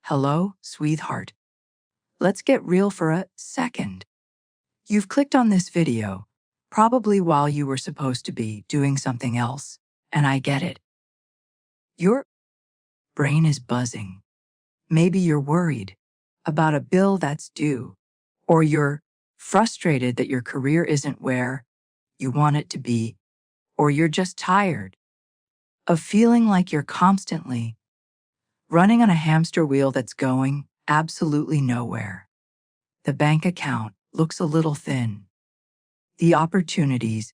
Hello, sweetheart. Let's get real for a second. You've clicked on this video, probably while you were supposed to be doing something else, and I get it. Your brain is buzzing. Maybe you're worried about a bill that's due, or you're frustrated that your career isn't where you want it to be, or you're just tired of feeling like you're constantly running on a hamster wheel that's going absolutely nowhere. The bank account looks a little thin. The opportunities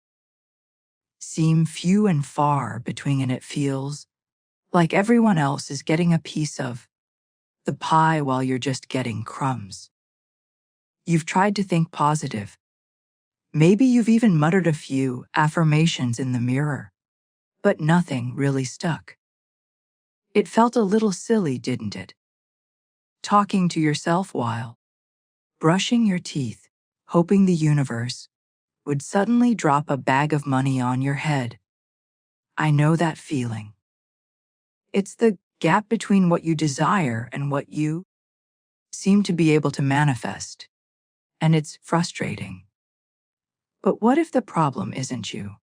seem few and far between, and it feels like everyone else is getting a piece of the pie while you're just getting crumbs. You've tried to think positive. Maybe you've even muttered a few affirmations in the mirror, but nothing really stuck. It felt a little silly, didn't it? Talking to yourself while brushing your teeth, hoping the universe would suddenly drop a bag of money on your head. I know that feeling. It's the gap between what you desire and what you seem to be able to manifest, and it's frustrating. But what if the problem isn't you?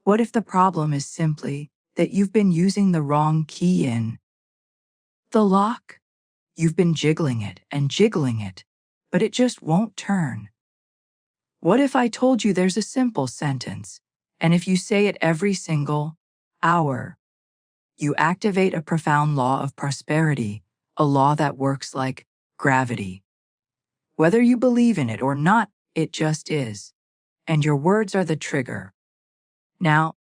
What if the problem is simply that you've been using the wrong key in the lock? You've been jiggling it, but it just won't turn. What if I told you there's a simple sentence, and if you say it every single hour, you activate a profound law of prosperity, a law that works like gravity. Whether you believe in it or not, it just is. And your words are the trigger. Now,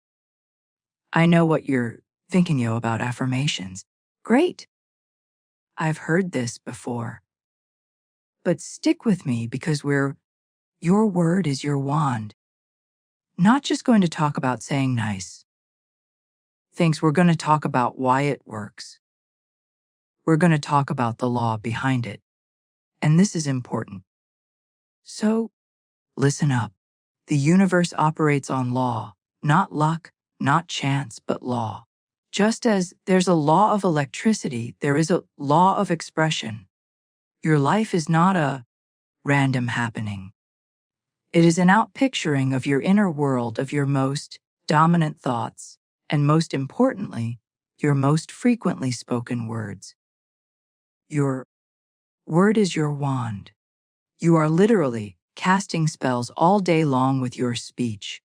I know what you're thinking, about affirmations. Great. I've heard this before. But stick with me because your word is your wand. Not just going to talk about saying nice things, we're going to talk about why it works. We're going to talk about the law behind it. And this is important. So, listen up. The universe operates on law, not luck, not chance, but law. Just as there's a law of electricity, there is a law of expression. Your life is not a random happening. It is an outpicturing of your inner world, of your most dominant thoughts, and most importantly, your most frequently spoken words. Your word is your wand. You are literally casting spells all day long with your speech.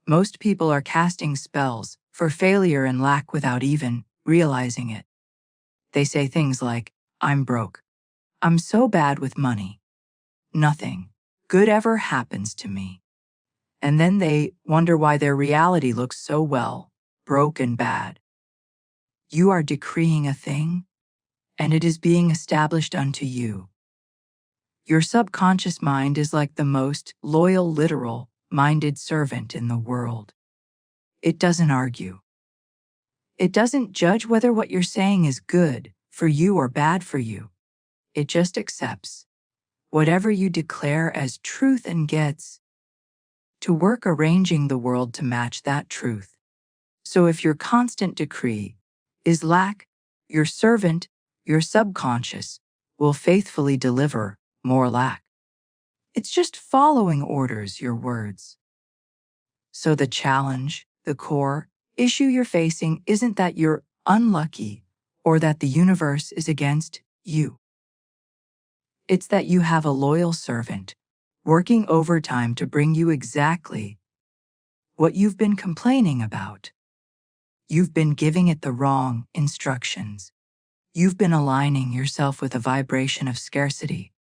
Most people are casting spells for failure and lack without even realizing it. They say things like, I'm broke. I'm so bad with money. Nothing good ever happens to me. And then they wonder why their reality looks so broke and bad. You are decreeing a thing, and it is being established unto you. Your subconscious mind is like the most loyal, literal-minded servant in the world. It doesn't argue. It doesn't judge whether what you're saying is good for you or bad for you. It just accepts whatever you declare as truth and gets to work arranging the world to match that truth. So if your constant decree is lack, your servant, your subconscious, will faithfully deliver more lack. It's just following orders, your words. So the challenge, the core issue you're facing isn't that you're unlucky or that the universe is against you. It's that you have a loyal servant working overtime to bring you exactly what you've been complaining about. You've been giving it the wrong instructions. You've been aligning yourself with a vibration of scarcity.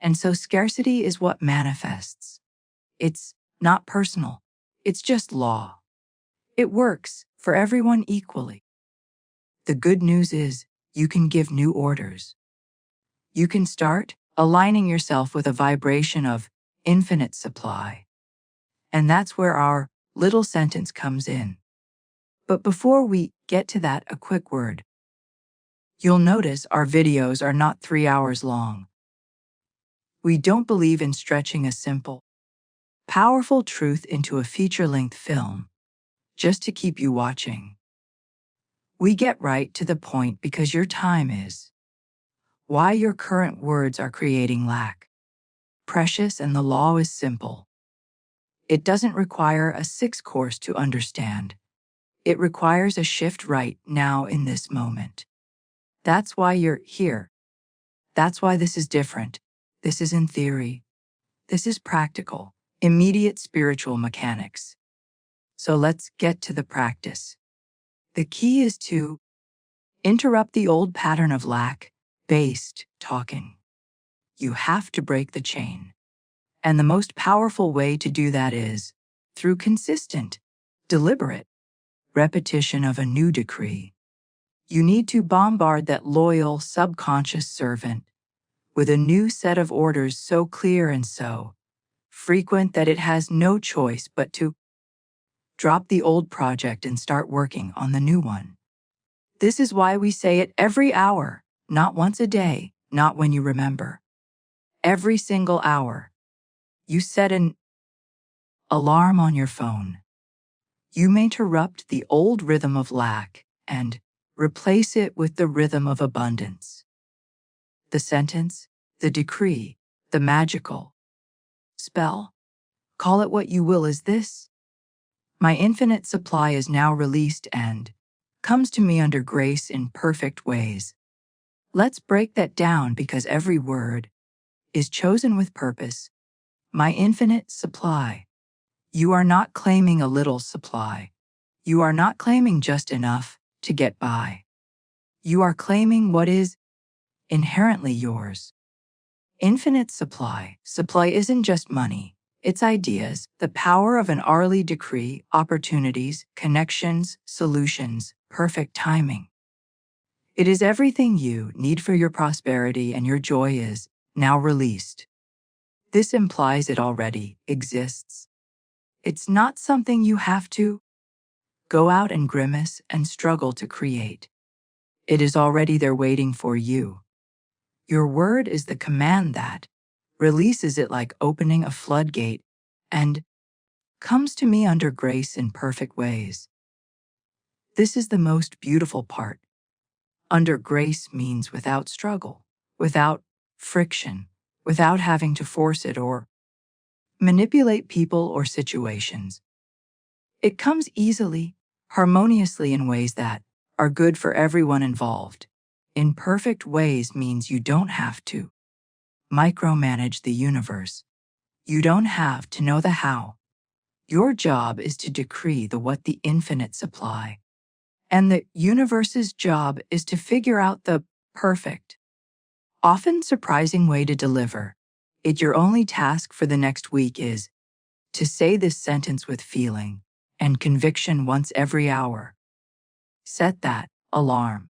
And so scarcity is what manifests. It's not personal. It's just law. It works for everyone equally. The good news is you can give new orders. You can start aligning yourself with a vibration of infinite supply. And that's where our little sentence comes in. But before we get to that, a quick word. You'll notice our videos are not 3 hours long. We don't believe in stretching a simple, powerful truth into a feature-length film just to keep you watching. We get right to the point because your time is why your current words are creating lack. Precious, and the law is simple. It doesn't require a 6 course to understand. It requires a shift right now in this moment. That's why you're here. That's why this is different. This isn't theory. This is practical, immediate spiritual mechanics. So let's get to the practice. The key is to interrupt the old pattern of lack-based talking. You have to break the chain. And the most powerful way to do that is through consistent, deliberate repetition of a new decree. You need to bombard that loyal subconscious servant with a new set of orders so clear and so frequent that it has no choice but to drop the old project and start working on the new one. This is why we say it every hour, not once a day, not when you remember. Every single hour. You set an alarm on your phone. You may interrupt the old rhythm of lack and replace it with the rhythm of abundance. The sentence, the decree, the magical spell, call it what you will, is this: my infinite supply is now released and comes to me under grace in perfect ways. Let's break that down because every word is chosen with purpose. My infinite supply. You are not claiming a little supply. You are not claiming just enough to get by. You are claiming what is inherently yours. Infinite supply. Supply isn't just money. It's ideas, the power of an hourly decree, opportunities, connections, solutions, perfect timing. It is everything you need for your prosperity, and your joy is now released. This implies it already exists. It's not something you have to go out and grimace and struggle to create. It is already there waiting for you. Your word is the command that releases it like opening a floodgate and comes to me under grace in perfect ways. This is the most beautiful part. Under grace means without struggle, without friction, without having to force it or manipulate people or situations. It comes easily, harmoniously in ways that are good for everyone involved. In perfect ways means you don't have to micromanage the universe. You don't have to know the how. Your job is to decree the what, the infinite supply. And the universe's job is to figure out the perfect, often surprising way to deliver it. Your only task for the next week is to say this sentence with feeling and conviction once every hour. Set that alarm.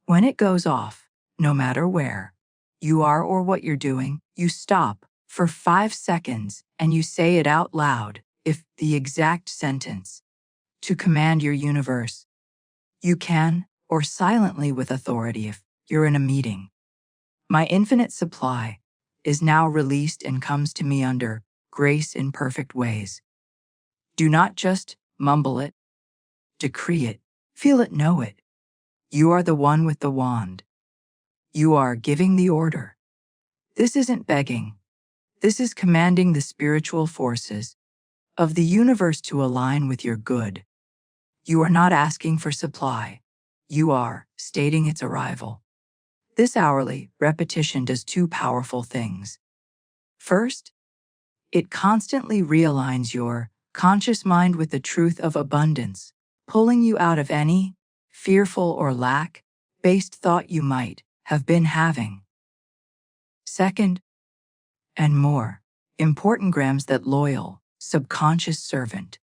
When it goes off, no matter where you are or what you're doing, you stop for 5 seconds and you say it out loud, if the exact sentence, to command your universe. You can, or silently with authority if you're in a meeting. My infinite supply is now released and comes to me under grace in perfect ways. Do not just mumble it, decree it, feel it, know it. You are the one with the wand. You are giving the order. This isn't begging. This is commanding the spiritual forces of the universe to align with your good. You are not asking for supply. You are stating its arrival. This hourly repetition does 2 powerful things. First, it constantly realigns your conscious mind with the truth of abundance, pulling you out of any fearful or lack-based thought you might have been having. Second, and more important, grams that loyal, subconscious servant.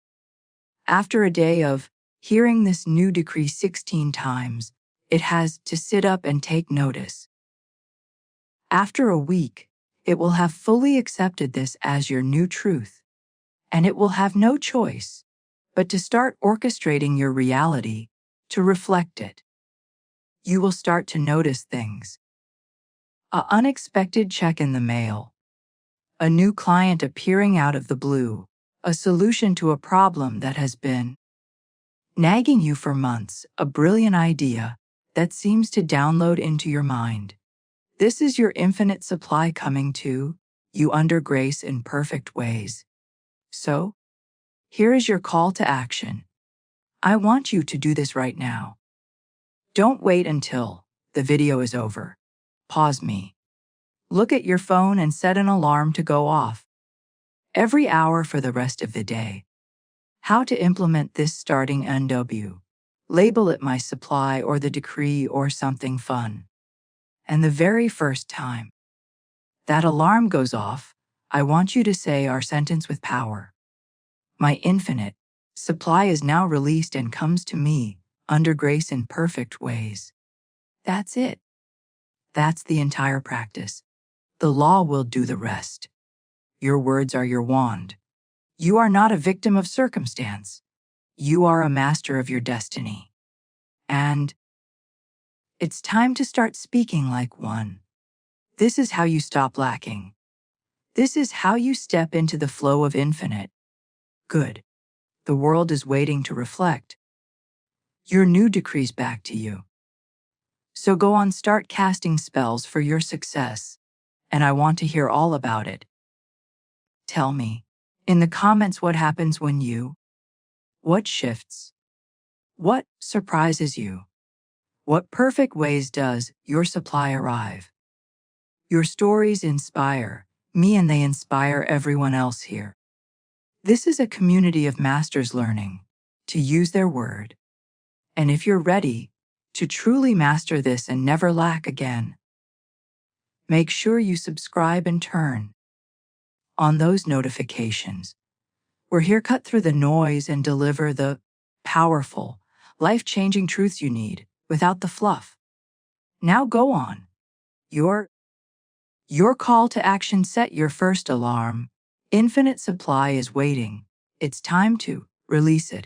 After a day of hearing this new decree 16 times, it has to sit up and take notice. After a week, it will have fully accepted this as your new truth, and it will have no choice but to start orchestrating your reality to reflect it. You will start to notice things. An unexpected check in the mail, a new client appearing out of the blue, a solution to a problem that has been nagging you for months, a brilliant idea that seems to download into your mind. This is your infinite supply coming to you under grace in perfect ways. So, here is your call to action. I want you to do this right now. Don't wait until the video is over. Pause me. Look at your phone and set an alarm to go off every hour for the rest of the day. How to implement this starting NW. Label it my supply or the decree or something fun. And the very first time that alarm goes off, I want you to say our sentence with power. My infinite supply is now released and comes to me under grace in perfect ways. That's it. That's the entire practice. The law will do the rest. Your words are your wand. You are not a victim of circumstance. You are a master of your destiny. And it's time to start speaking like one. This is how you stop lacking. This is how you step into the flow of infinite. Good. The world is waiting to reflect your new decrees back to you. So go on, start casting spells for your success, and I want to hear all about it. Tell me in the comments what happens when what shifts, what surprises you, what perfect ways does your supply arrive. Your stories inspire me and they inspire everyone else here. This is a community of masters learning to use their word. And if you're ready to truly master this and never lack again, make sure you subscribe and turn on those notifications. We're here cut through the noise and deliver the powerful, life-changing truths you need without the fluff. Now go on. Your call to action, set your first alarm. Infinite supply is waiting. It's time to release it.